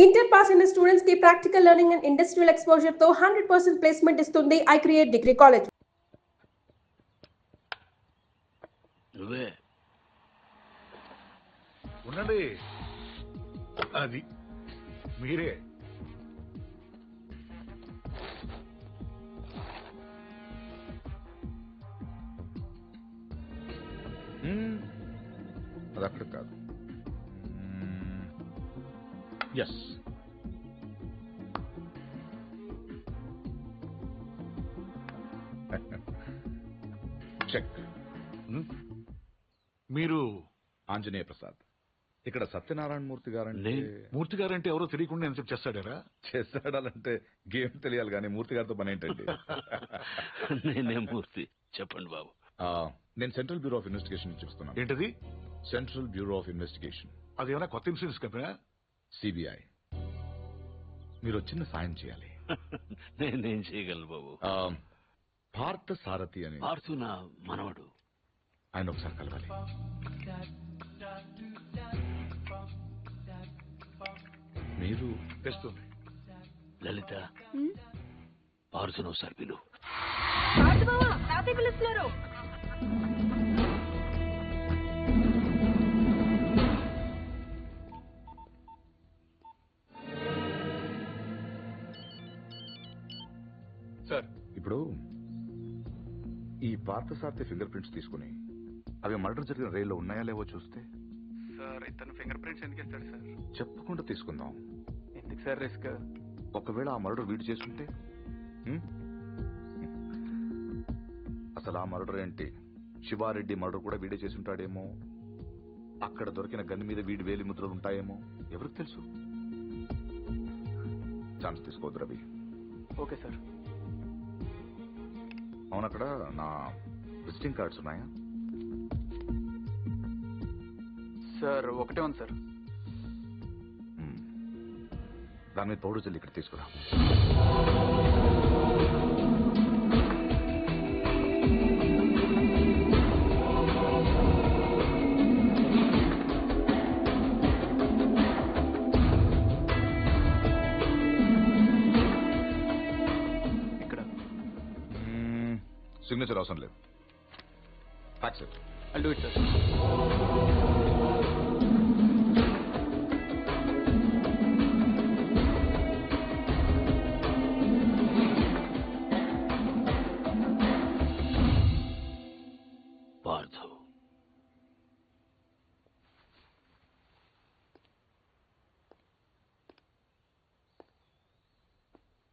Inter pass అయిన students కి practical learning and industrial exposure తో 100% ప్లేస్మెంట్ ఇస్తుంది ఐ క్రియేట్ డిగ్రీ కాలేజ్. నువ్వే ఉండండి, అది మీరే. అది అక్కడ కాదు. Yes, check. మీరు ఆంజనేయ ప్రసాద్. ఇక్కడ సత్యనారాయణ మూర్తి గారంటే మూర్తి గారంటే ఎవరో తెలియకుండా ఎంత చేస్తాడారా? చేస్తాడాలంటే గేమ్ తెలియాలి కానీ మూర్తి గారితో పని ఏంటండి? నేనే మూర్తి, చెప్పండి బాబు. నేను సెంట్రల్ బ్యూరో ఆఫ్ ఇన్వెస్టిగేషన్ నుంచి చూస్తున్నాను. ఏంటది? Central bureau of investigation. అదేమైనా కొత్త ఇన్సూరెన్స్ కంపెనీ? సిబిఐ. మీరు చిన్న సాయం చేయాలి. నేనేం చేయగలను బాబు? పార్థ సారథి అని. పార్థు నా మనవడు. ఆయన ఒకసారి కలవాలి. మీరు తెస్తుంది. లలిత, పార్థును ఒకసారి పిలు. పిలుస్తున్నారు. సార్, ఇప్పుడు ఈ పార్థసారథి ఫింగర్ ప్రింట్స్ తీసుకుని అవి మర్డర్ జరిగిన రైల్లో ఉన్నాయా లేవో చూస్తే. సార్, ఇతను ఫింగర్ ప్రింట్స్ ఎందుకు ఇస్తాడు సార్? చెప్పకుండా తీసుకుందాం. ఎందుకు సార్ రిస్క్? ఒకవేళ ఆ మర్డర్ వీడు చేసుకుంటే? అసలు ఆ మర్డర్ ఏంటి? శివారెడ్డి మర్డర్ కూడా వీడే చేసి ఉంటాడేమో. అక్కడ దొరికిన గన్ మీద వీడి వేలి ముద్రలు ఉంటాయేమో, ఎవరికి తెలుసు? ఛాన్స్ తీసుకోవద్దు రవి. Okay sir. అవును, అక్కడ నా విజిటింగ్ కార్డ్స్ ఉన్నాయా? సార్, ఒకటే ఉంది సార్. దాని మీద పౌడర్ జల్లి ఇక్కడ తీసుకురా. ఇక్కడ సిగ్నేచర్ అవసరం లేదు. Fax it. I'll do it, sir. Parthu,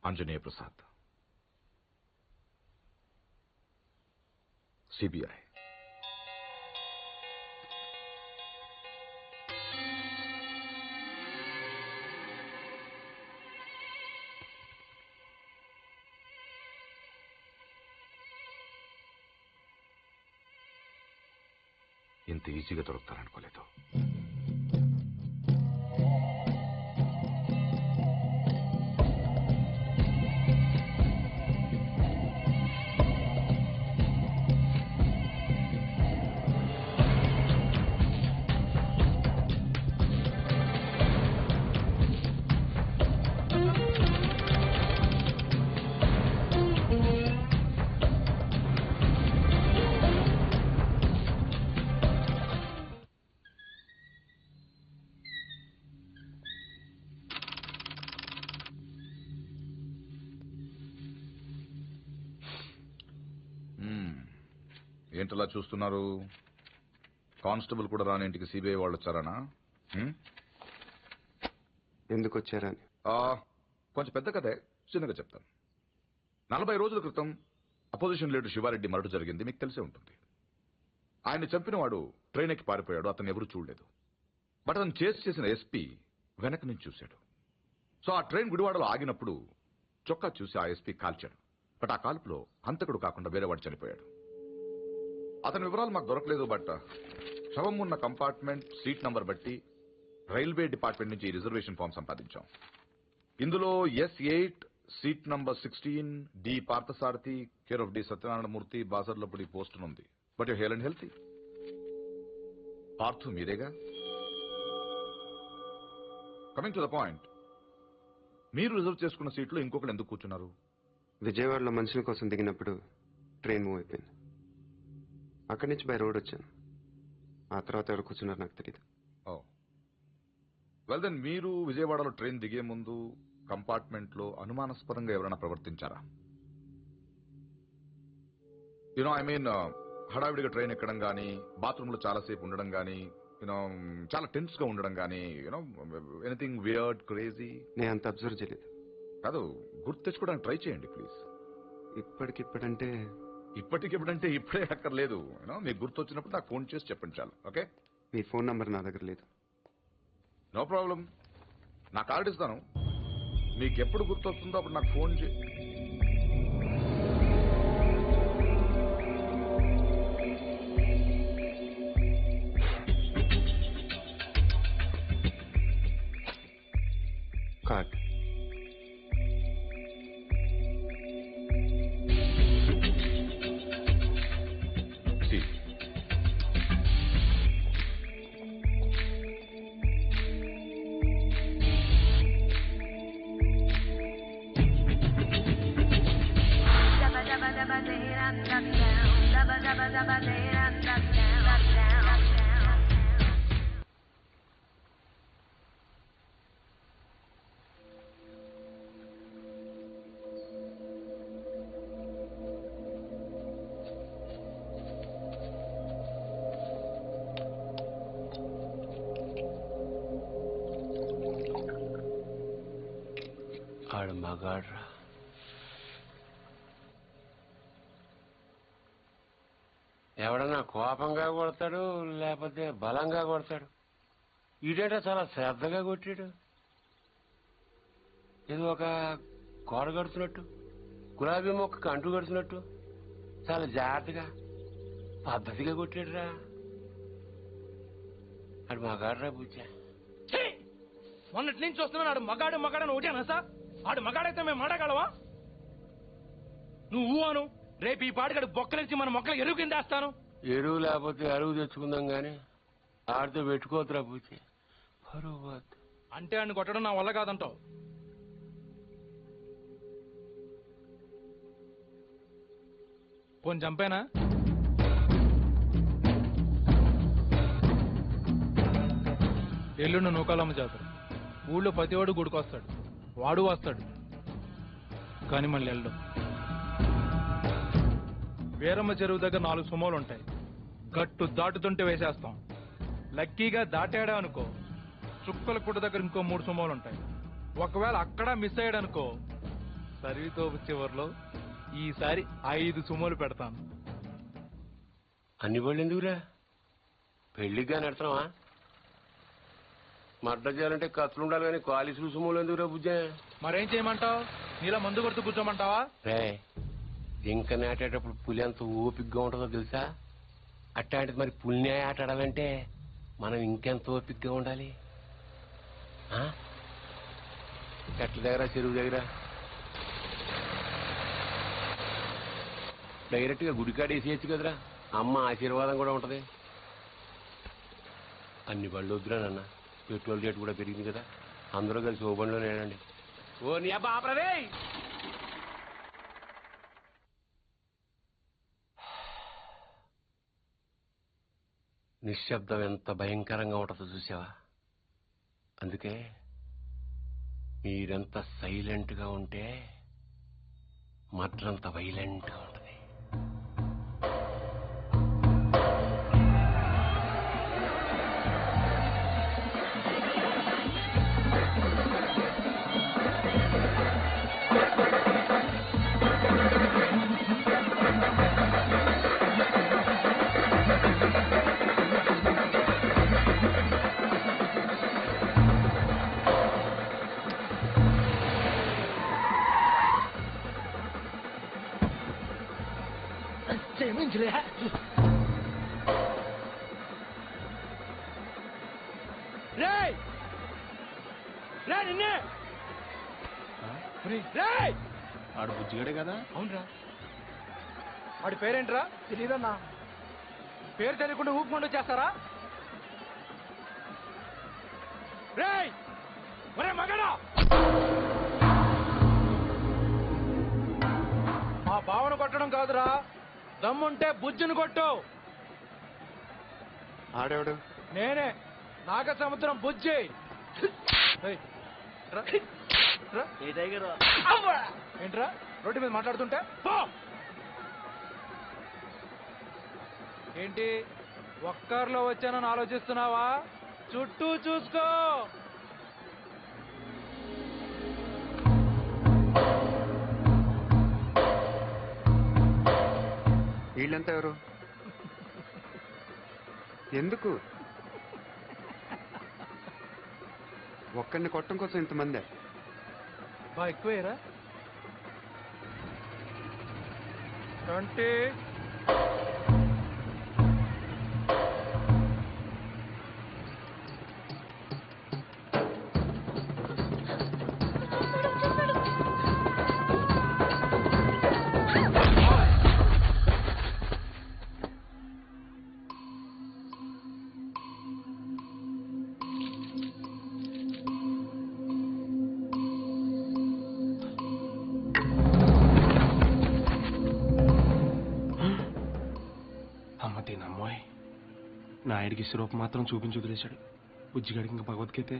Anjaneya Prasad, CBI. ఇంత ఈజీగా దొరుకుతారనుకోలేదు. ఏంటలా చూస్తున్నారు? కానిస్టేబుల్ కూడా రాని ఇంటికి సిబిఐ వాళ్ళు వచ్చారనా? ఎందుకు వచ్చారని? కొంచెం పెద్ద కథే, చిన్నగా చెప్తాను. 40 రోజుల క్రితం అపోజిషన్ లీడర్ శివారెడ్డి మర్డర్ జరిగింది, మీకు తెలిసే ఉంటుంది. ఆయన చంపిన వాడు ట్రైన్ ఎక్కి పారిపోయాడు, అతను ఎవరూ చూడలేదు. బట్ అతను చేసిన ఎస్పీ వెనక నుంచి చూశాడు. సో ఆ ట్రైన్ గుడివాడలో ఆగినప్పుడు చొక్కా చూసి ఆ ఎస్పీ కాల్చాడు. బట్ ఆ కాల్పులో హంతకుడు కాకుండా వేరేవాడు చనిపోయాడు. అతని వివరాలు మాకు దొరకలేదు. బట్ శవం ఉన్న కంపార్ట్మెంట్ సీట్ నంబర్ బట్టి రైల్వే డిపార్ట్మెంట్ నుంచి రిజర్వేషన్ ఫామ్ సంపాదించాం. ఇందులో S8 seat number 16 D Parthasarathi care of D Satyanarayanamurthy Basarlapudi post ఉంది. But you hale and healthy. Parthu మీరేగా? కమింగ్ టు ద పాయింట్, మీరు రిజర్వ్ చేసుకున్న సీట్లో ఇంకొకరు ఎందుకు కూర్చున్నారు? విజయవాడలో మనుషుల కోసం దిగినప్పుడు ట్రైన్ మూవ్ అయిపోయింది. అక్కడి నుంచి బై రోడ్ వచ్చాను. ఆ తర్వాత ఎవరు కూర్చున్నారు నాకు తెలియదు. ఓ వెల్ దెన్, మీరు విజయవాడలో ట్రైన్ దిగే ముందు కంపార్ట్మెంట్లో అనుమానాస్పదంగా ఎవరైనా ప్రవర్తించారా? యూనో ఐ మీన్, హడావిడిగా ట్రైన్ ఎక్కడం కానీ, బాత్రూంలో చాలాసేపు ఉండడం కానీ, యూనో చాలా టెన్స్ గా ఉండడం కానీ, యూనో ఎనీథింగ్ వియర్డ్, క్రేజీ? నేను అంత అబ్జర్వ్ చేయలేదు. కాదు, గుర్తు తెచ్చుకోవడానికి ట్రై చేయండి ప్లీజ్. ఇప్పటికిప్పుడంటే ఇప్పటికిప్పుడంటే ఇప్పుడే అక్కర్లేదు. యూనో మీకు గుర్తు వచ్చినప్పుడు నాకు ఫోన్ చేసి చెప్పండి చాలు. ఓకే? మీ ఫోన్ నంబర్ నా దగ్గర లేదు. నో ప్రాబ్లం, నా కార్డు ఇస్తాను. మీకు ఎప్పుడు గుర్తు వస్తుందో అప్పుడు నాకు ఫోన్ చేయి. కార్డ్. ఆడు మగాడ్రా. ఎవడన్నా కోపంగా కొడతాడు, లేకపోతే బలంగా కొడతాడు. ఈడేట చాలా శ్రద్ధగా కొట్టాడు. ఇది ఒక కోడ కడుతున్నట్టు, గులాబీ మొక్కకు అంటు కడుతున్నట్టు చాలా జాగ్రత్తగా పద్ధతిగా కొట్టాడురా. ఆడు మగాడ్రా బుజ్జా. మొన్నటి నుంచి వస్తున్నాడు మగాడు మగాడని ఒకటేనా సార్? ఆడు మగాడైతే మేము మాడగలవా? నువ్వు అను, రేపు ఈ పాటికాడు బొక్కలించి మన మొక్కలు ఎరువు కింద వేస్తాను. ఎరువు లేకపోతే అరువు తెచ్చుకుందాం గాని ఆడితో పెట్టుకోతురా పూచి. అంటే ఆయన కొట్టడం నా వల్ల కాదంటావు. పోని చంపేనా? ఎల్లుండి నూకాలమ్మ జాతర. ఊళ్ళో ప్రతివాడు గుడికొస్తాడు, వాడు వస్తాడు, కానీ మళ్ళీ వెళ్ళడం. వీరమ్మ చెరువు దగ్గర 4 సుమోలు ఉంటాయి. గట్టు దాటుతుంటే వేసేస్తాం. లక్కీగా దాటాడా అనుకో, చుక్కల పుట్ట దగ్గర ఇంకో 3 సుమోలు ఉంటాయి. ఒకవేళ అక్కడ మిస్ అయ్యాడనుకో, సరితో చివరిలో ఈసారి 5 సుమోలు పెడతాను. అన్ని బళ్ళు ఎందుకురా? పెళ్లిగా నడుతున్నావా? మర్డర్ చేయాలంటే కత్తులు ఉండాలి కానీ కాలిసులు సుమోలు ఎందుకురా బుజ్జా? మరేం చేయమంటావు? నీలా మందు కొడుతూ కూర్చోమంటావా? రే, జింక నాటేటప్పుడు పులి ఎంత ఓపిగ్గా ఉంటుందో తెలుసా? అట్లాంటిది మరి పులిని ఆటాడాలంటే మనం ఇంకెంత ఓపిగ్గా ఉండాలి. చెట్ల దగ్గర, చెరువు దగ్గర డైరెక్ట్ గా గుడికాడ వేసేయచ్చు కదరా. అమ్మ ఆశీర్వాదం కూడా ఉంటది. అన్ని బళ్ళు వద్దురా నాన్న, పెట్రోల్ రేటు కూడా పెరిగింది కదా. అందరూ కలిసి ఓ బండిలో నేనండి. ఓ నీ అబ్బా ఆపరదే. నిశ్శబ్దం ఎంత భయంకరంగా ఉంటుందో చూసావా? అందుకే మీరెంత సైలెంట్ గా ఉంటే మట్రంత వైలెంట్ గా ఉంటది. ఆడు బుజ్జిగాడే కదా? అవునరా. వాడి పేరేంట్రా? తెలీదన్నా. పేరు తెలియకుండా ఊపుకుండా చేస్తారా? రేయ్, ఒరే మగడా! కొట్టడం కాదురా, దమ్ముంటే బుజ్జుని కొట్టు. ఆడేవాడు నేనే, నాగసముద్రం బుజ్జి. ఏయ్, రా, రా. ఏంట్రా రోడ్డు మీద మాట్లాడుతుంటే పో. ఏంటి ఒక్కర్లో వచ్చానని ఆలోచిస్తున్నావా? చుట్టూ చూసుకో. వీళ్ళంతా ఎవరు? ఎందుకు ఒక్కడిని కొట్టడం కోసం ఇంతమందే? బా ఎక్కువేరా 20. అమ్మతేనమ్మాయి నాయుడికి స్వరూపం మాత్రం చూపించి వదిలేశాడు. బుజ్జిగాడికి ఇంకా భగవద్గీతే.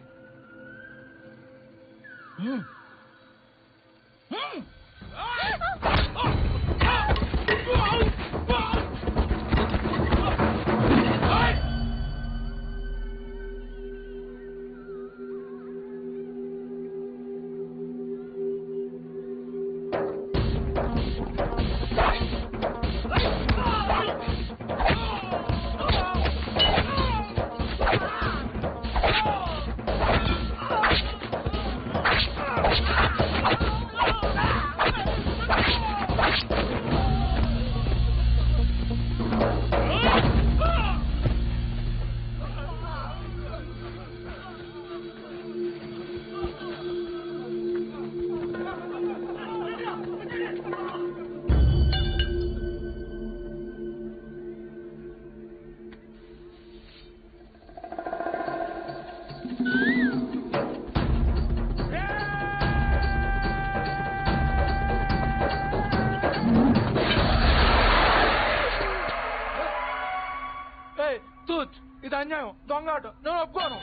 ఇది అన్యాయం, దొంగాట, నేను ఒప్పుకోను.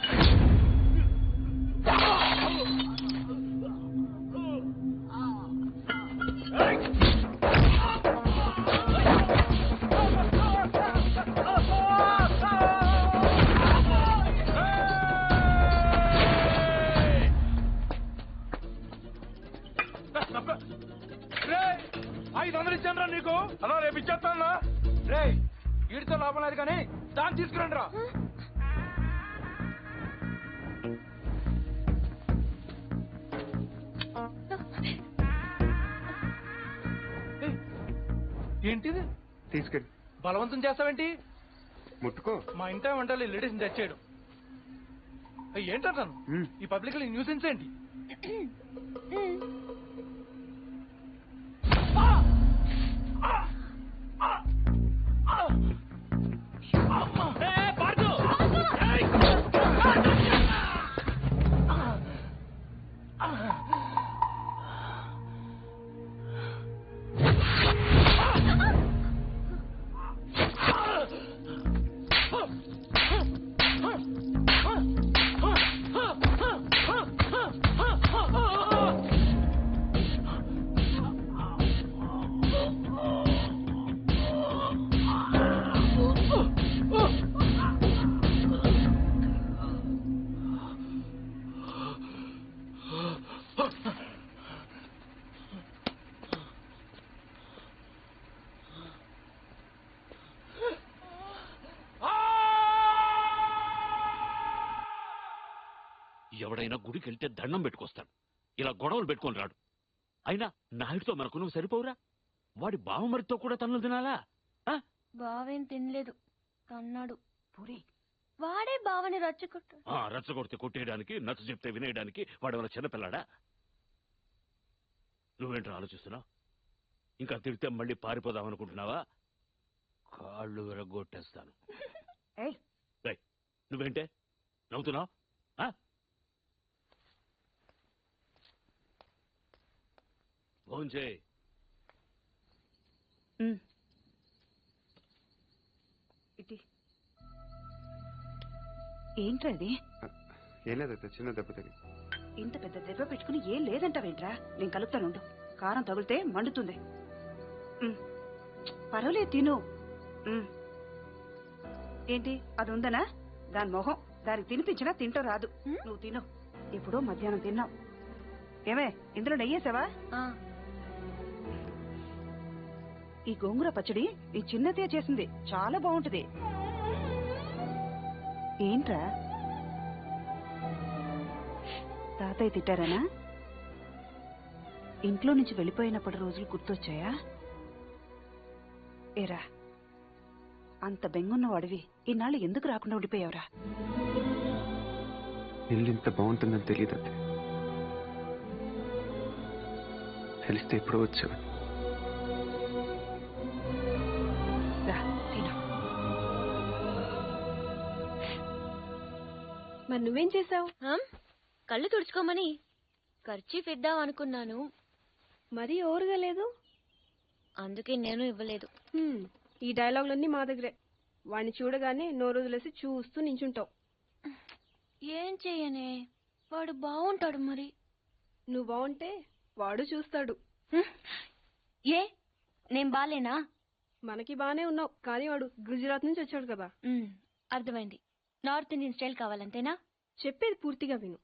రే 500 ఇచ్చాను రా నీకు. అలా రేపు ఇచ్చేస్తాను రే. వీడితో లాభం లేదు కానీ దాన్ని తీసుకురండి రా. ఏంటిది? తీసుకెళ్ళి బలవంతం చేస్తావేంటి? ముట్టుకో. మా ఇంట వంటలు లేడీస్ని తెచ్చేయడం ఏంటంటాను? ఈ పబ్లిక్ న్యూసెన్స్ ఏంటి? ఎవడైనా గుడికి వెళ్తే దండం పెట్టుకొస్తాడు, ఇలా గొడవలు పెట్టుకొని రాడు. అయినా నాయుడితో మనకు నువ్వు సరిపోవురా? వాడి బావమరితో కూడా తన్నులు తినాలా? బావేం తినలేదు, అన్నాడు. వాడే బావని రచ్చగొడితే కొట్టేయడానికి, నచ్చ చెప్తే వినేయడానికి వాడేమైనా చిన్నపిల్లాడా? నువ్వేంటో ఆలోచిస్తున్నావు? ఇంకా తిడితే మళ్ళీ పారిపోదామనుకుంటున్నావా? కాళ్ళు విరగొట్టేస్తాను. నువ్వేంటే నవ్వుతున్నావు? భోంచేయ్. ఏంట్రది? ఏం లేదత్త, చిన్న దెబ్బ తగిలి. ఇంత పెద్ద దెబ్బ పెట్టుకుని ఏం లేదంటావేంట్రా? నేను కలుపుతానుండు. కారం తగిలితే మండుతుంది. పర్వాలేదు, తిను. ఏంటి అది ఉందనా? దాని మొహం దానికి తినిపించినా తింటూ రాదు. నువ్వు తిను. ఎప్పుడో మధ్యాహ్నం తిన్నావు. ఏమే, ఇందులో నెయ్యేసావా? ఈ గోంగూర పచ్చడి ఈ చిన్నతే చేసింది, చాలా బాగుంటది. ఏంట్రా, తాతయ్య తిట్టారనా? ఇంట్లో నుంచి వెళ్ళిపోయినప్పటి రోజులు గుర్తొచ్చాయా? ఏరా, అంత బెంగున్నవాడివి ఈనాళ్ళు ఎందుకు రాకుండా ఉండిపోయావురా? ఇల్లు ఇంత బాగుంటుందని తెలియదు అత్తే. తెలిస్తే ఎప్పుడో వచ్చేవాడు. మరి నువ్వేం చేసావు? కళ్ళు తుడుచుకోమని ఖర్చీఫ్ ఇద్దాం అనుకున్నాను. మరీ ఓరుగా లేదు, అందుకే నేను ఇవ్వలేదు. ఈ డైలాగులన్నీ మా దగ్గరే. వాడిని చూడగానే నోరు వదిలేసి చూస్తూ నించుంటావు. ఏం చెయ్యనే, వాడు బాగుంటాడు. మరి నువ్వు బాగుంటే వాడు చూస్తాడు. ఏ నేను బాలేనా? మనకి బానే ఉన్నావు, కానీ వాడు గుజరాత్ నుంచి వచ్చాడు కదా. అర్థమైంది. నార్త్ ఇండియన్ స్టైల్ కావాలంతేనా? చెప్పేది పూర్తిగా విను.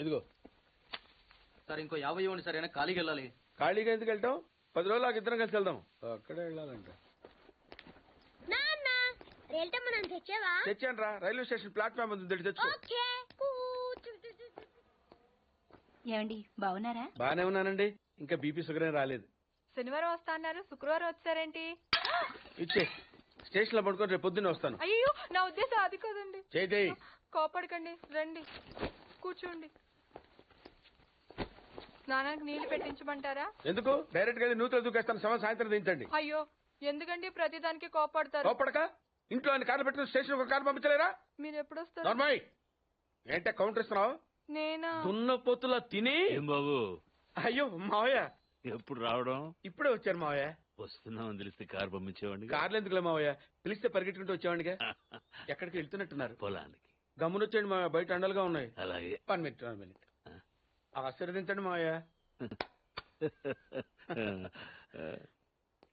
ఇదిగో సార్, ఇంకో 50 ఇవ్వండి సార్. అయినా ఖాళీకి వెళ్ళాలి. ఖాళీగా ఎందుకు వెళ్తాం? 10 రోజులు నాకు ఇద్దరం కలిసి వెళ్దాం. అక్కడే వెళ్ళాలంట. తెచ్చాను రా, రైల్వే స్టేషన్ ప్లాట్ఫామ్ ఉంది, తెచ్చు. ఏమండి, బాగున్నారా? బానే ఉన్నానండి. ఇంకా బీపీ షుగర్ ఏం రాలేదు. శనివారం వస్తా అన్నారు, శుక్రవారం వచ్చారేంటి? ఇచ్చే స్టేషన్ లో పడుకొని రేపు పొద్దున్నే వస్తాను. అయ్యో, నా ఉద్దేశం అది కాదండి. చేయి. కోపడకండి, రండి కూర్చోండి. స్నానానికి నీళ్లు పెట్టించమంటారా? ఎందుకు? డైరెక్ట్ గా నూతులు దూకేస్తాను. సాయంత్రం దించండి. అయ్యో, ఎందుకండి ప్రతిదానికి కోపడతారు? కోపడక ఇంట్లో అన్ని కార్లు పెట్టిన స్టేషన్ ఒక కారు పంపించలేరా? మీరు ఎప్పుడు వస్తారు? నార్మల్ ఏంటే కౌంటర్ ఇస్తున్నావు? నేనా? దున్న పొత్తులా తిని. ఏం బాబు? అయ్యో మావయ్య, ఎప్పుడు రావడం? ఇప్పుడే వచ్చారు మావయ్య. వస్తున్నామని తెలిస్తే కారు పంపించేవాడిని. కార్లు ఎందుకులే మావయ్య, పిలిస్తే పరిగెట్టుకుంటూ వచ్చేవాడిగా. ఎక్కడికి వెళ్తున్నట్టున్నారు? పొలానికి. గమ్మునొచ్చేయండి మావయ్య, బయట అండలుగా ఉన్నాయి. అలాగే. 1 మినిట్. ఆశీర్వదించండి మావయ్య.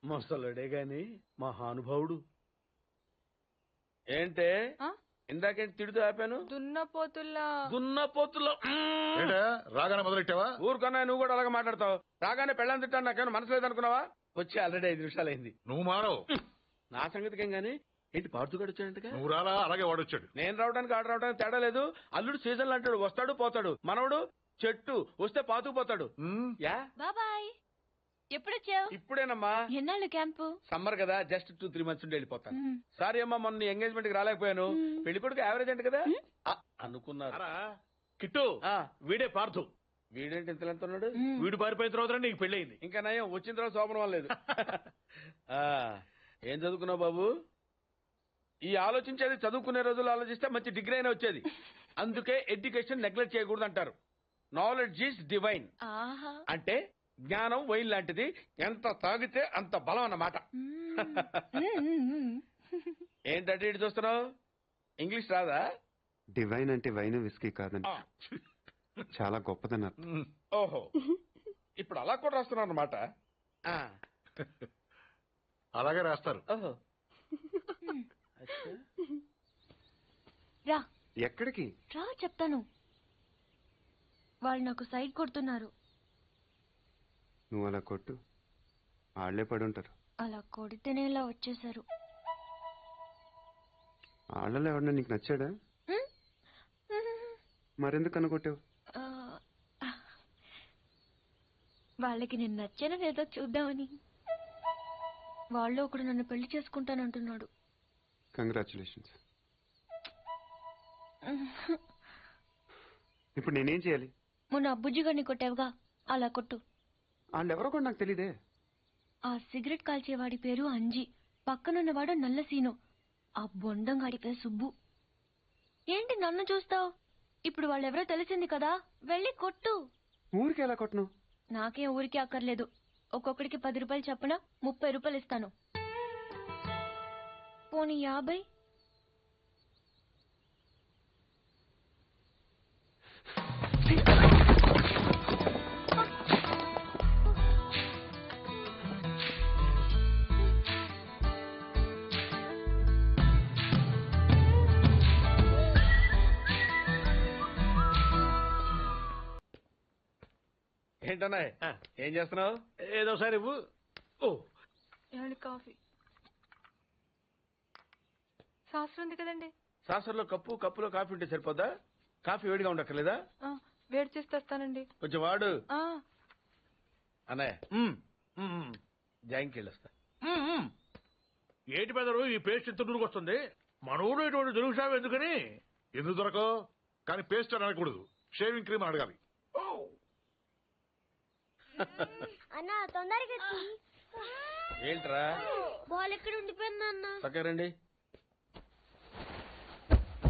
మొసలుడే గాని మహానుభావుడు. ఏంటే ఇందాకేంటి తిడుతూ ఆపాను? దున్నపోతుల్లా. రాగానే మొదలెట్టావా? ఊరుకన్నా, నువ్వు కూడా అలాగే మాట్లాడతావు. రాగానే పెళ్ళని తిట్టాను, నాకేమైనా మనసు లేదనుకున్నావా? వచ్చి ఆల్రెడీ 5 నిమిషాలు అయింది. నువ్వు మారవు. నా సంగతికేం గానీ ఏంటి పాడుతుగాడు వచ్చాడంటగా? నువ్వు రాలా, అలాగే వాడొచ్చాడు. నేను రావడానికి ఆడ రావడానికి తేడా లేదు. అల్లుడు సీజన్లు అంటాడు, వస్తాడు పోతాడు. మనవడు చెట్టు వస్తే పాతుకుపోతాడు. యా బాబాయ్, ఎప్పుడొచ్చావు? ఇప్పుడేనమ్మా. ఎన్నాళ్ళు క్యాంపు? సమ్మర్ కదా, జస్ట్ 2-3 మంత్స్ ఉండి వెళ్ళిపోతాను. సారీ అమ్మా, మొన్న ఎంగేజ్మెంట్ కి రాలేకపోయాను. పెళ్లి కొడుకు యావరేజ్ అంటే కదా అనుకున్నారు. కిట్టు, వీడే పార్థు. వీడేంటి ఇంతలో ఉన్నాడు? వీడు పారిపోయిన తర్వాత నీకు పెళ్ళయింది. ఇంకా నయం, వచ్చిన తర్వాత శోభనం లేదు. ఏం చదువుకున్నావు బాబు? ఈ ఆలోచించేది చదువుకునే రోజులు ఆలోచిస్తే మంచి డిగ్రీ అయినా వచ్చేది. అందుకే ఎడ్యుకేషన్ నెగ్లెక్ట్ చేయకూడదు అంటారు. Knowledge is divine. అంటే జ్ఞానం వైన్ లాంటిది, ఎంత తాగితే అంత బలం అన్నమాట. ఏంటంటే ఇటు చూస్తున్నావు? ఇంగ్లీష్ రాదా? డివైన్ అంటే వైన్ విస్కీ కాదండి, చాలా గొప్పదన్నారు. ఓహో, ఇప్పుడు అలా కూడా రాస్తున్నావు అన్నమాట. అలాగే రాస్తారు. ఓహో, రా. ఎక్కడికి రా చెప్తాను. వాళ్ళు నాకు సైడ్ కొడుతున్నారు. నువ్వు అలా కొట్టు, వాళ్లే పడి ఉంటారు. అలా కొడితేనే ఇలా వచ్చేసారు. వాళ్ళలో ఎవడన్నా నీకు నచ్చాడా? మరెందుకు అనుకొట్టావు? వాళ్ళకి నేను నచ్చానో లేదో చూద్దామని. వాళ్ళు ఒకడు నన్ను పెళ్లి చేసుకుంటానంటున్నాడు. కంగ్రాచులేషన్స్. ఇప్పుడు నేనేం చేయాలి? మొన్న అబ్బుజ్జి గారిని కొట్టావుగా, అలా కొట్టు. వాళ్ళు ఎవరో కూడా నాకు తెలీదే. ఆ సిగరెట్ కాల్చేవాడి పేరు అంజి, పక్కనున్నవాడు నల్లసీను, ఆ బొండంగాడి పేరు సుబ్బు. ఏంటి నన్ను చూస్తావు? ఇప్పుడు వాళ్ళెవరో తెలిసింది కదా, వెళ్ళి కొట్టు. ఊరికి ఎలా కొట్టను? నాకేం ఊరికి అక్కర్లేదు. ఒక్కొక్కడికి 10 రూపాయలు చప్పున 30 రూపాయలు ఇస్తాను. పోనీ 50? ఏంటన్నా ఏం చేస్తున్నావు? ఏదో సార్ ఇవ్వు. ఓ ఏమండి కాఫీ? శాస్త్రం ఉంది కదండి. సాసర్లో కప్పులో కాఫీ ఉంటే సరిపోద్దా? కాఫీ వేడిగా ఉండక్కర్లేదా? వేడి చేసి తెస్తానండి. కొంచెం వాడు. అన్నయ్య జాయింకి వెళ్ళొస్తా. ఏంటి పెదరు ఈ పేస్ట్ ఎంత దూరుకొస్తుంది? మన ఊళ్ళో ఇటువంటి దొరుకుతావు ఎందుకని? ఎందుకు దొరకవు? కానీ పేస్ట్ అని అనకూడదు, షేవింగ్ క్రీమ్ అని అడగాలి. అన్నా తొందరగా ఏంట్రా బాల్ ఎక్కడ ఉండిపోయింది అన్న? పక్కరండి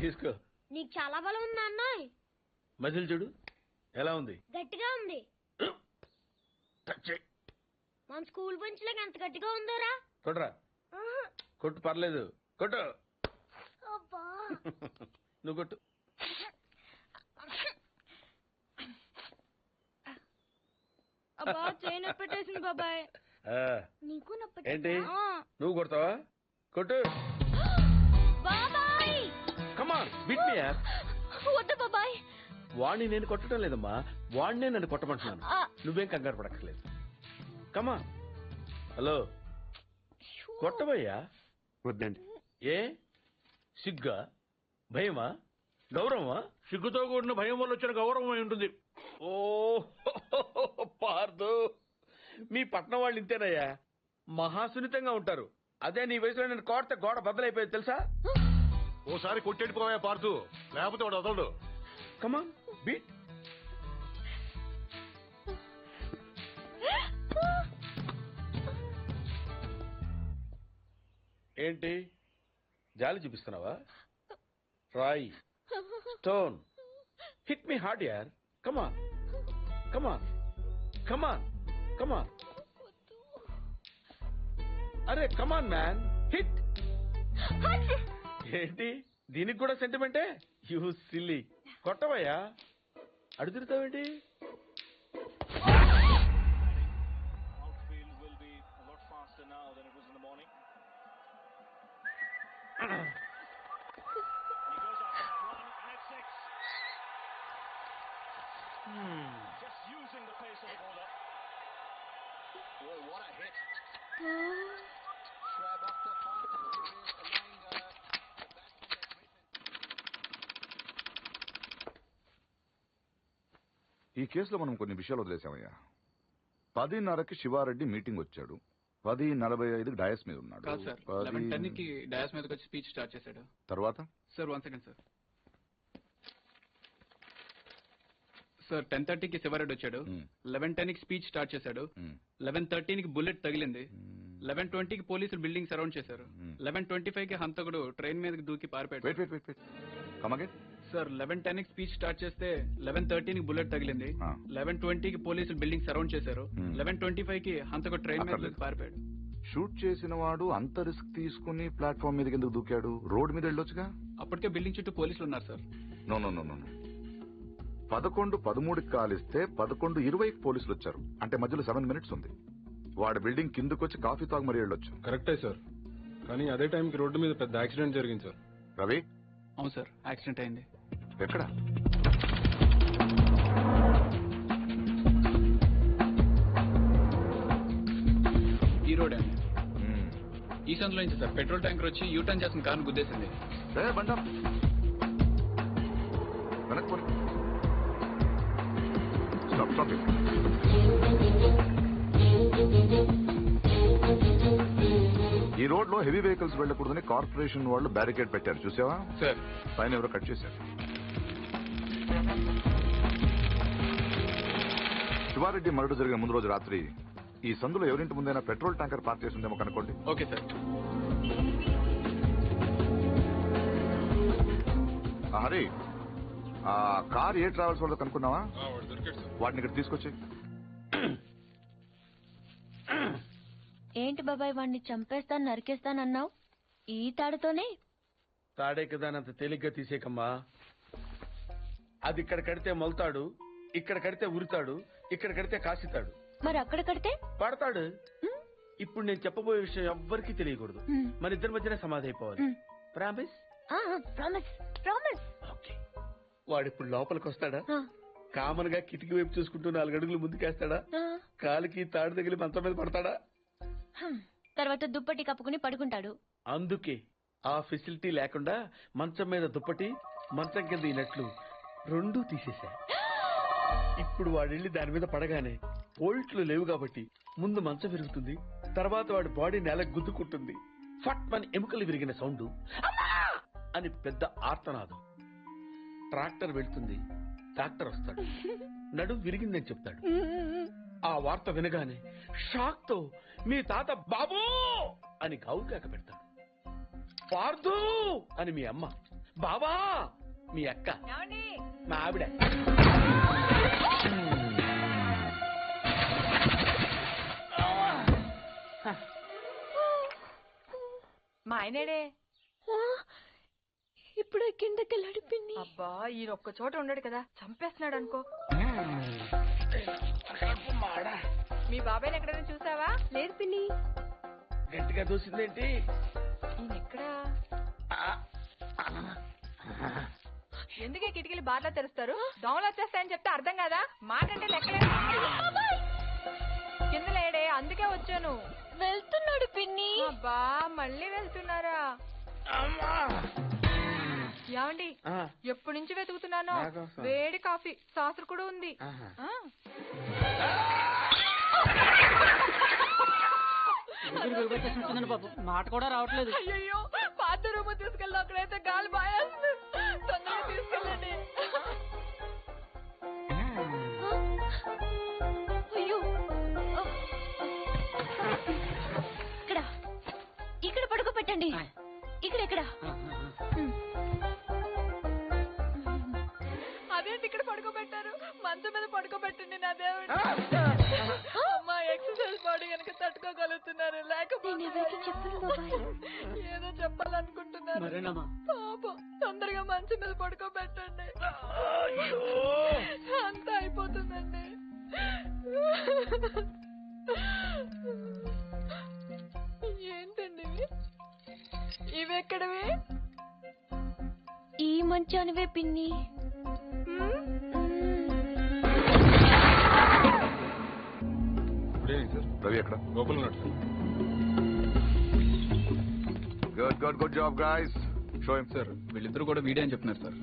తీసుకో. నీకు చాలా బలం ఉందా అన్న? మజిల్ చూడు ఎలా ఉంది? గట్టిగా ఉంది. మన స్కూల్ బెంచ్ లాగా ఎంత గట్టిగా ఉందోరా. కొట్రా. కొట్టు పర్లేదు, కొట్టు. నువ్వు కొట్టు. అబ్బా చైన్ పెట్టేసింది బాబాయ్. నీకు ఏంటి నువ్వు కొడతావా? కొట్టు. బాబాయ్ కమాన్ బీట్ మీ యార్. వద్దు బాబాయ్. వాణ్ణి నేను కొట్టడం లేదమ్మా, వాణ్ణే నన్ను కొట్టమంటున్నాను. నువ్వేం కంగారు పడక్కర్లేదు. కమాన్. హలో కొట్టబోయ్యా. వద్దండి. ఏ సిగ్గా, భయమా, గౌరవమా? సిగ్గుతో కూడిన భయం వల్ల వచ్చిన గౌరవం అయి ఉంటుంది. ఓ పార్దు, మీ పట్నం వాళ్ళు ఇంతేనయ్యా, మహాసున్నితంగా ఉంటారు. అదే నీ వయసులో నేను కోడితే గోడ బద్దలైపోయేది తెలుసా? ఓసారి కొట్టెడిపోయా పార్దు, లేకపోతే వాడు వదలడు. కమాన్ బీట్. ఏంటి జాలి చూపిస్తున్నావా? రాయి, స్టోన్, హిట్ మీ హార్డ్ యార్. కమాన్ కమాన్ కమాన్ కమాన్. అరే కమాన్ మ్యాన్, హిట్. ఏంటి దీనికి కూడా సెంటిమెంటే? You silly. కొట్టవయ్యా, అడు తిరుగుతావేంటి? ఈ కేసులో మనం కొన్ని విషయాలు వదిలేసామయ్యా. 10:30కి శివారెడ్డి మీటింగ్ వచ్చాడు, 10:45కి డయాస్ మీద ఉన్నాడు. 11:10కి డయాస్ మీదకి వచ్చి స్పీచ్ స్టార్ట్ చేశాడు. తర్వాత సార్ 1 సెకండ్ సార్. సార్ 10:30కి శివారెడ్డి వచ్చాడు, 11:10కి స్పీచ్ స్టార్ట్ చేశాడు, 11:13కి బుల్లెట్ తగిలింది, 11:20కి పోలీసులు బిల్డింగ్ సరౌండ్ చేశారు, 11:25కి హంతకుడు ట్రైన్ మీదకి దూకి పారిపోయాడు. సార్ 11:10కి స్పీచ్ స్టార్ట్ చేస్తే 11:13కి బుల్లెట్ తగిలింది, 11:20కి పోలీసులు బిల్డింగ్ సరౌండ్ చేశారు, 11:25కి హంతకుడు ట్రైన్ మీద దూకి పారిపోయాడు. షూట్ చేసిన వాడు అంత రిస్క్ తీసుకుని ప్లాట్ఫామ్ మీదకి ఎందుకు దూకాడు? రోడ్ మీద వెళ్ళొచ్చుగా. అప్పటికే బిల్డింగ్ చుట్టూ పోలీసులు ఉన్నారు సార్. నో 11:13కి కాలిస్తే 11:20కి పోలీసులు వచ్చారు, అంటే మధ్యలో 7 minutes ఉంది. వాడు బిల్డింగ్ కిందకు వచ్చి కాఫీ తాగు మరీ వెళ్ళొచ్చు. కరెక్టే సార్, కానీ అదే టైంకి రోడ్డు మీద పెద్ద యాక్సిడెంట్ జరిగింది సార్. రవి? అవును సార్, యాక్సిడెంట్ అయింది. ఎక్కడ? ఈ రోడ్ అండి. ఈ సందులో నుంచి సార్ పెట్రోల్ ట్యాంకర్ వచ్చి యూటర్న్ చేసిన కారును గుద్దేసింది. ఈ రోడ్ లో హెవీ వెహికల్స్ వెళ్ళకూడదని కార్పొరేషన్ వాళ్ళు బ్యారికేడ్ పెట్టారు, చూసావా? సార్ పైన ఎవరో కట్ చేశారు. శివారెడ్డి మర్డర్ జరిగిన ముందు రోజు రాత్రి ఈ సందులో ఎవరింటి ముందైనా పెట్రోల్ ట్యాంకర్ పార్క్ చేసి ఉందేమో కనుక్కోండి. Okay sir. హరి, ఆ కార్ ఏ ట్రావెల్స్ వాళ్ళతో కనుక్కున్నావా? వాటిని ఇక్కడ తీసుకొచ్చి. ఏంటి బాబాయ్, వాడిని చంపేస్తాను నరికేస్తానన్నావు? ఈ తాడుతోనే? తాడే కదా అంత తేలిగ్గా తీసేకమ్మా. అది ఇక్కడ కడితే మొలతాడు, ఇక్కడ కడితే ఉరితాడు, ఇక్కడ కడితే కాసితాడు. మరి అక్కడ కడితే పడతాడు. ఇప్పుడు నేను చెప్పబోయే విషయం ఎవ్వరికీ తెలియకూడదు. మన ఇద్దరి మధ్యనే సమాధి అయిపోవాలి. ప్రామిస్? ప్రామిస్. ప్రామిస్. ఓకే. వాడు ఇప్పుడు లోపలికి వస్తాడా? కామన్ గా కిటికీ వైపు చూసుకుంటూ 4 అడుగులు ముందుకేస్తాడా? కాలికి తాడు తగిలి మంచం మీద పడతాడా? తర్వాత దుప్పటి కప్పుకుని పడుకుంటాడు. అందుకే ఆ ఫెసిలిటీ లేకుండా మంచం మీద దుప్పటి, మంచం కింద ఈనట్లు 2 తీసేశా. ఇప్పుడు వాడెళ్ళి దాని మీద పడగానే బోల్ట్లు లేవు కాబట్టి ముందు మంచం విరుగుతుంది, తర్వాత వాడి బాడీ నేలకు గుద్దుకుంటుంది. ఫట్ మన ఎముకలు విరిగిన సౌండ్, అని పెద్ద ఆర్తనాదం. ట్రాక్టర్ వెళ్తుంది, డాక్టర్ వస్తాడు, నడుం విరిగిందని చెప్తాడు. ఆ వార్త వినగానే షాక్ తో మీ తాత బాబూ అని గావుకేక పెడతాడు. పార్దు అని మీ అమ్మ, బాబా మీ అక్క, మా ఆవిడ. మా ఆయనేడే ఇప్పుడు కిందకెళ్ళాడు పిన్ని. అబ్బా ఈయన ఒక్క చోట ఉండడు కదా, చంపేస్తున్నాడు అనుకో. మీ బాబాయ్ని ఎక్కడైనా చూసావా? లేదు పిన్ని. గట్టిగా దూసిందేంటి? ఈయన ఎక్కడా? ఎందుకే కిటికీలు బార్లా తెరుస్తారు? దోమలు వచ్చేస్తాయని చెప్తే అర్థం కాదా? మాకంటే లెక్కలేదు. కింద లేడే, అందుకే వచ్చాను. వెళ్తున్నాడు పిన్ని. అబ్బా మళ్ళీ వెళ్తున్నారా? ఏమండి, ఎప్పటి నుంచి వెతుకుతున్నాను. వేడి కాఫీ, సాసర్ కూడా ఉంది. బాబు మాట కూడా రావట్లేదు. అయ్యో పాత రూమ్ తీసుకెళ్ళి అక్కడైతే గాలి బాయేస్తుంది. తొందరగా తీసుకెళ్ళండి. అయ్యో ఇక్కడ పడుకోబెట్టండి. ఇక్కడ అదేంటి ఇక్కడ పడుకోబెట్టారు? మంచం మీద పడుకోబెట్టండి నా దేవుడు. అమ్మా ఎక్సర్సైజ్ బాడీ కనుక తట్టుకోగలుగుతున్నారు, లేకపోతే ఏదో చెప్పాలనుకుంటున్నారు. పాపం తొందరగా మంచం మీద పడుకోబెట్టండి. అంతా అయిపోతుందండి. ఏంటండి ఇవి ఎక్కడవి? ఈ మంచానివే పిన్ని. రవి ఎక్కడ? లోపల ఉన్నాడు sir. Good job guys. Show him. Sir వీళ్ళిద్దరూ కూడా వీడే అని చెప్తున్నారు సార్.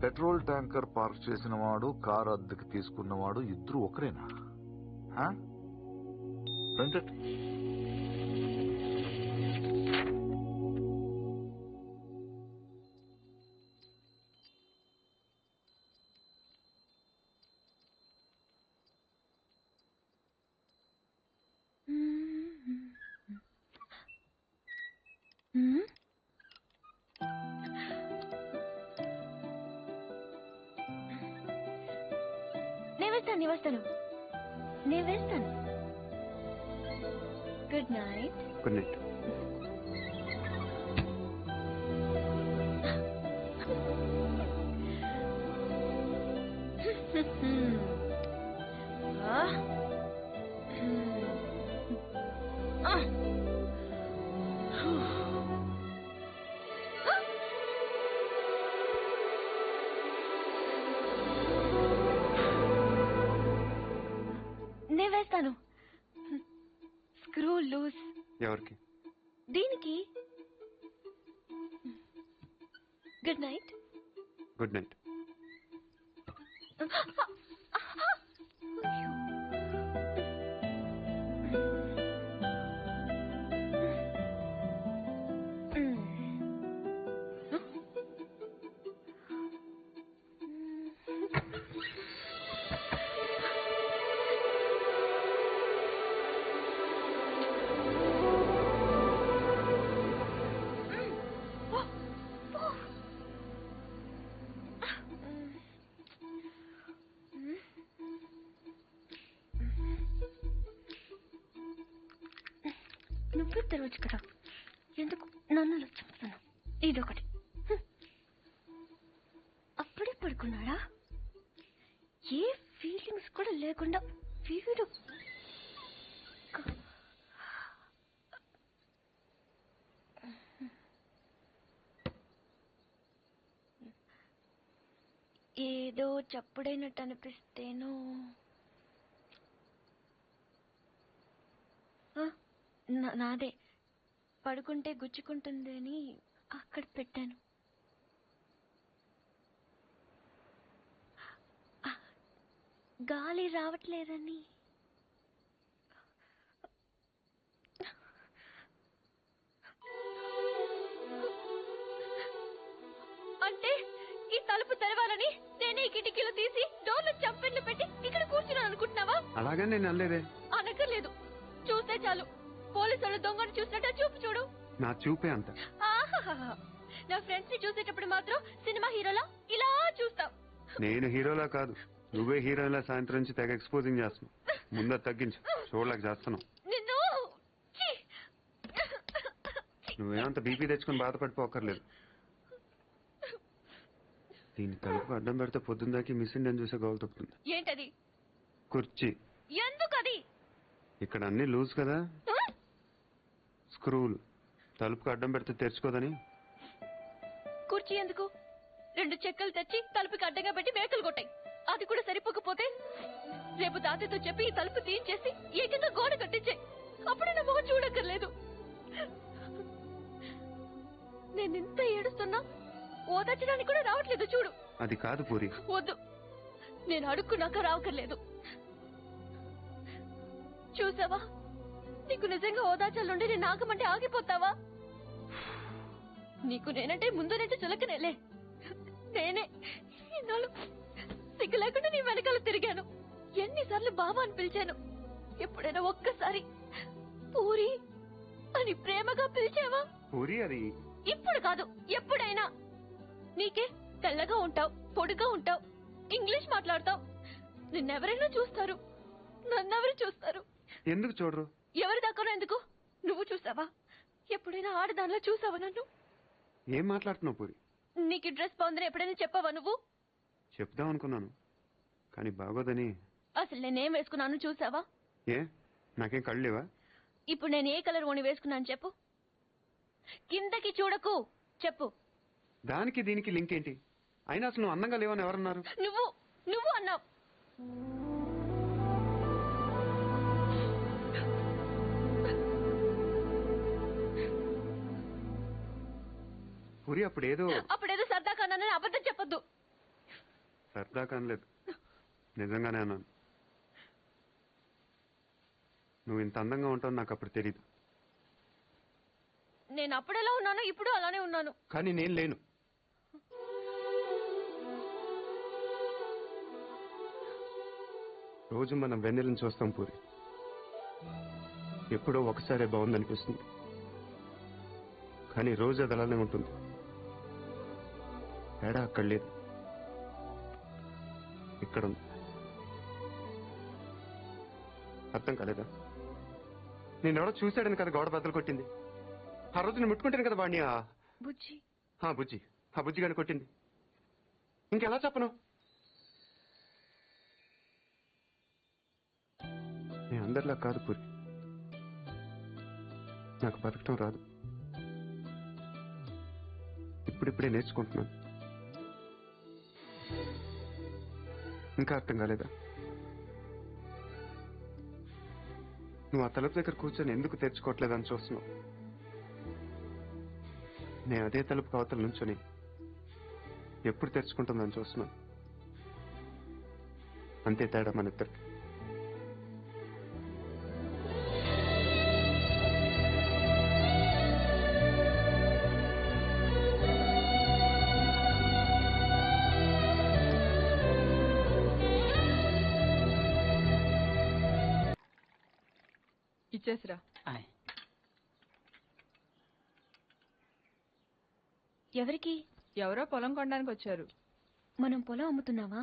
పెట్రోల్ ట్యాంకర్ పార్క్ చేసిన వాడు, కారు అద్దెకి తీసుకున్నవాడు ఇద్దరు ఒకరేనా? నేను వేస్తాను. Good night. Good night. నేను వేస్తాను. Screw loose. ఎవరికి? దీనికి. Good night. Good night. నువ్వే తెరవచ్చు కదా, ఎందుకు నన్ను చంపుతున్నావు? ఇదొకటి. అప్పుడే పడుకున్నాడా? ఏ ఫీలింగ్స్ కూడా లేకుండా వీడు ఏదో చప్పుడైనట్టు అనిపిస్తేనో. నాదే పడుకుంటే గుచ్చుకుంటుంది అని అక్కడ పెట్టాను. గాలి రావట్లేదని. అంటే ఈ తలుపు తెరవాలని నేనే ఈ కిటికీలు తీసి డోర్లు చంపెన్లు పెట్టి ఇక్కడ కూర్చున్నాను అనుకుంటున్నావా? అలాగే నేను అనలేదే. అనక్కర్లేదు, చూస్తే చాలు. పోలీసులు దొంగను చూసినట్టు చూపు చూడు. నా చూపే అంత. ఆహాహా. నా ఫ్రెండ్స్ ని చూసేటప్పుడు మాత్రం సినిమా హీరోలా ఇలా చూస్తావు. నేను హీరోలా కాదు, నువ్వే హీరోలా సాయంత్రం నుంచి తెగ ఎక్స్పోజింగ్ చేస్తున్నావు. ముందు తగ్గించు, చూడలేక చేస్తున్నావు. నిన్ను నువ్వేమంత బీపీ తెచ్చుకొని బాధపడిపోకర్లేదు. దీని తలుపు అడ్డం పెడితే పొద్దుందాకి మిస్ ఇండియన్ చూసే గోల్ తప్పుతుంది. ఏంటది? కుర్చీ. ఎందుకది? ఇక్కడ అన్ని లూజ్ కదా, స్క్రూలు. తలుపుకు అడ్డం పెడితే తెరుచుకోదని. కుర్చీ ఎందుకు? 2 చెక్కలు తెచ్చి తలుపుకి అడ్డంగా పెట్టి మేకలు కొట్టాయి. అది కూడా సరిపోకపోతే రేపు తాతయ్యతో చెప్పి ఈ తలుపు తీయించేసి ఏకంగా గోడ కట్టించాయి. అప్పుడే నా మొహం చూడక్కర్లేదు. నేను ఇంత ఏడుస్తున్నా ఓదార్చడానికి కూడా రావట్లేదు చూడు. అది కాదు పూరి. వద్దు, నేను అడుక్కున్నాక రావక్కర్లేదు. చూసావా, నీకు నిజంగా ఓదార్చాలంటే నేను ఆగమంటే ఆగిపోతావా? నీకు నేనంటే ముందు నుంచి చులకనేలే. నేనే ఇన్నాళ్ళు సిగ్గు లేకుండా నీ వెనకాల తిరిగాను. ఎన్నిసార్లు బాబా అని పిలిచాను. ఎప్పుడైనా ఒక్కసారి పూరి అని ప్రేమగా పిలిచావా? పూరి అది ఇప్పుడు కాదు, ఎప్పుడైనా. నీకే తెల్లగా ఉంటావు, పొడిగా ఉంటావు, ఇంగ్లీష్ మాట్లాడతావు. నిన్నెవరైనా చూస్తారు, నన్నెవరు చూస్తారు? ఎందుకు చూడరు? ఎవరి దాకా ఎందుకు? నువ్వు చూసావా? ఎప్పుడైనా ఆడదానిలో చూసావా నన్ను? ఏం మాట్లాడుతున్నావు పూరి? నీకు డ్రెస్ బాగుందని ఎప్పుడైనా చెప్పావా నువ్వు? చెప్దాం అనుకున్నాను, కానీ బాగోదని. అసలు నేనేం వేసుకున్నాను చూసావా? ఏ, నాకేం కళ్ళు లేవా? ఇప్పుడు నేను ఏ కలర్ ఓని వేసుకున్నాను చెప్పు. కిందకి చూడకు, చెప్పు. దానికి దీనికి లింక్ ఏంటి? అయినా అసలు నువ్వు అందంగా లేవని ఎవరన్నారు? నువ్వు అన్నావు. పూరి అప్పుడేదో సరదా కన్నానని అబద్ధం చెప్పొద్దు. సరదా కనలేదు, నిజంగానే అన్నాను. నువ్వు ఇంత అందంగా ఉంటావు నాకు అప్పుడు తెలియదు. నేను అప్పుడెలా ఉన్నానో ఇప్పుడు అలానే ఉన్నాను. కానీ నేను లేను. రోజు మనం వెన్నెలను చూస్తాం పూరి. ఎప్పుడో ఒకసారి బాగుందనిపిస్తుంది, కానీ రోజు అది అలానే ఉంటుంది. తేడా అక్కడ లేదు, ఇక్కడ ఉంది. అర్థం కాలేదా? నేను ఎవడో చూశాడని కదా గోడ బద్దలు కొట్టింది. ఆ రోజు నేను ముట్టుకుంటాను కదా వాడిని. బుజ్జి బుజ్జి, ఆ బుజ్జిగాని కొట్టింది. ఇంకెలా చెప్పను? నేను అందరిలా కాదు పూరి, నాకు బతకటం రాదు. ఇప్పుడిప్పుడే నేర్చుకుంటున్నాను. ఇంకా అర్థం కాలేదా? నువ్వు ఆ తలుపు దగ్గర కూర్చొని ఎందుకు తెరుచుకోవట్లేదని చూస్తున్నావు. నేను అదే తలుపు అవతల నుంచొని ఎప్పుడు తెరుచుకుంటుందని చూస్తున్నాను. అంతే తేడా మన ఇద్దరికి. ఇచ్చేసిరా. ఎవరికి? ఎవరో పొలం కొనడానికి వచ్చారు. మనం పొలం అమ్ముతున్నావా?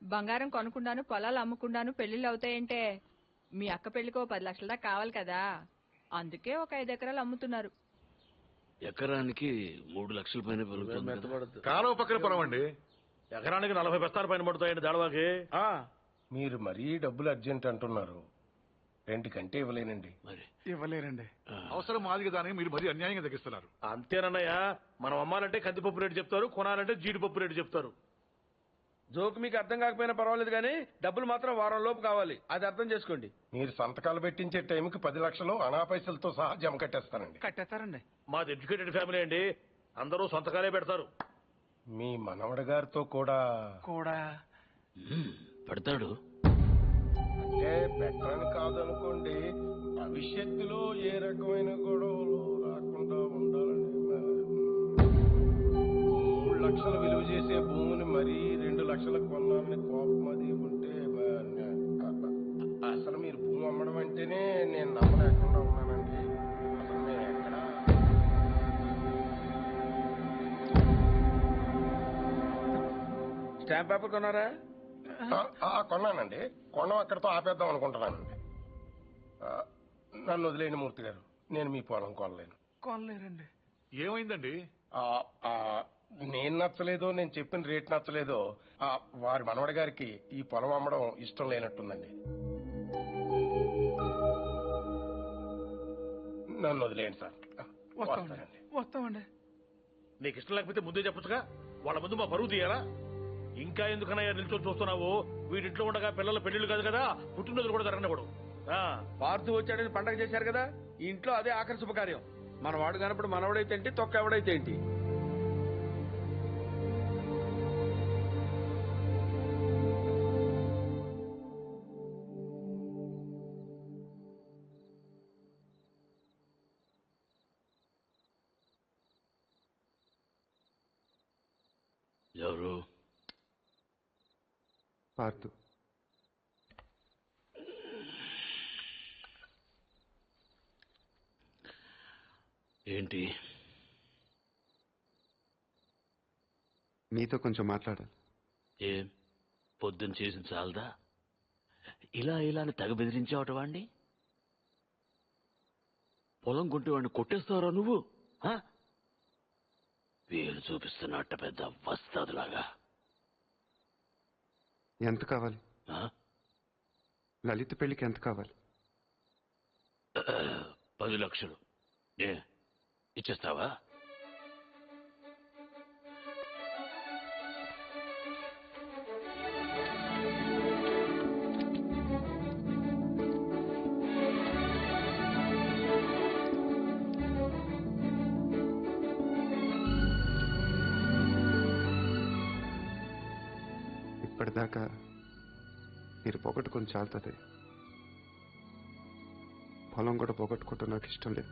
బంగారం కొనుక్కుండాను పొలాలు అమ్ముకుండాను పెళ్లిళ్ళు అవుతాయంటే మీ అక్క పెళ్లికో 10 లక్షల దాకా కావాలి కదా. అందుకే ఒక 5 ఎకరాలు అమ్ముతున్నారు. ఎకరానికి 3 లక్షల పైన పెరుగుతుంది కదా. కాలువ పక్కన పొలం అండి, ఎకరానికి 40 బస్తాల పైన పడుతాయండి దాడవాకి. మీరు మరీ డబ్బులు అర్జెంట్ అంటున్నారు, రెండుకంటే ఇవ్వలేనండి. మరి ఇవ్వలేరండి. అవసరం మాదిగా దానికి మీరు మరీ అన్యాయంగా తగ్గిస్తున్నారు. అంతేనన్నయ్య, మనం అమ్మాలంటే కందిపప్పు రేటు చెప్తారు, కొనాలంటే జీడిపప్పు రేటు చెప్తారు. జోక్ మీకు అర్థం కాకపోయినా పర్వాలేదు కానీ డబ్బులు మాత్రం వారం లోపు కావాలి, అది అర్థం చేసుకోండి. మీరు సంతకాలు పెట్టించే టైంకి 10 లక్షలు అనా పైసలతో సహా జమ కట్టేస్తానండి. కట్టేస్తారండి. మాది ఎడ్యుకేటెడ్ ఫ్యామిలీ అండి, అందరూ సొంతకాలే పెడతారు. మీ మనవడి గారితో కూడా పెడతాడు. అంటే పెట్టరని కాదనుకోండి, భవిష్యత్తులో ఏ రకమైన గొడవలు రాకుండా ఉండాలని. 3 లక్షలు విలువ చేసే భూమిని మరీ 2 లక్షలకు కొనాలని కోపం అది ఉంటే అసలు మీరు భూమి అమ్మడం అంటేనే నేను నమ్మలేకుండా ఉన్నానండి. అసలు నేను ఎక్కడ స్టాంప్ పేపర్ కొన్నారా? కొన్నానండి. కొనం అక్కడితో ఆపేద్దాం అనుకుంటున్నానండి. నన్ను వదిలేని మూర్తి గారు, నేను మీ పొలం కొనలేను. కొనలేరండి. ఏమైందండి? నేను నచ్చలేదో, నేను చెప్పిన రేట్ నచ్చలేదో వారి మనవడి గారికి ఈ పొలం అమ్మడం ఇష్టం లేనట్టుందండి. నన్ను వదిలేయండి సార్. వస్తామండి. నీకు ఇష్టం లేకపోతే ముందే చెప్పొచ్చుగా, వాళ్ళ ముందు మా పరువు తీయాలా? ఇంకా ఎందుకన్నా నిల్చొని చూస్తున్నావు? వీడింట్లో ఉండగా పిల్లల పెళ్లిళ్ళు కాదు కదా, పుట్టినరోజులు కూడా జరగనివ్వడు. పార్తు వచ్చాడని పండగ చేశారు కదా, ఈ ఇంట్లో అదే ఆఖరి శుభకార్యం. మన వాడు కానప్పుడు మనవడైతే ఏంటి, తొక్క ఎవడైతే ఏంటి. ఎవరు? పార్తు. ఏంటి? మీతో కొంచెం మాట్లాడాలి. ఏం పొద్దున్న చేసిన చాలదా? ఇలా అని తెగ బెదిరించావట వాణ్ణి. పొలం కొంటే వాడిని కొట్టేస్తావరా నువ్వు? వీలు చూపిస్తున్నట్ట పెద్ద వస్తాదులాగా. ఎంత కావాలి? లలిత పెళ్లికి ఎంత కావాలి? 10 లక్షలు. ఇచ్చేస్తావా? ఇప్పటిదాకా మీరు పోగొట్టుకొని చాలుతుంది. పొలం కూడా పోగొట్టుకోవటం నాకు ఇష్టం లేదు.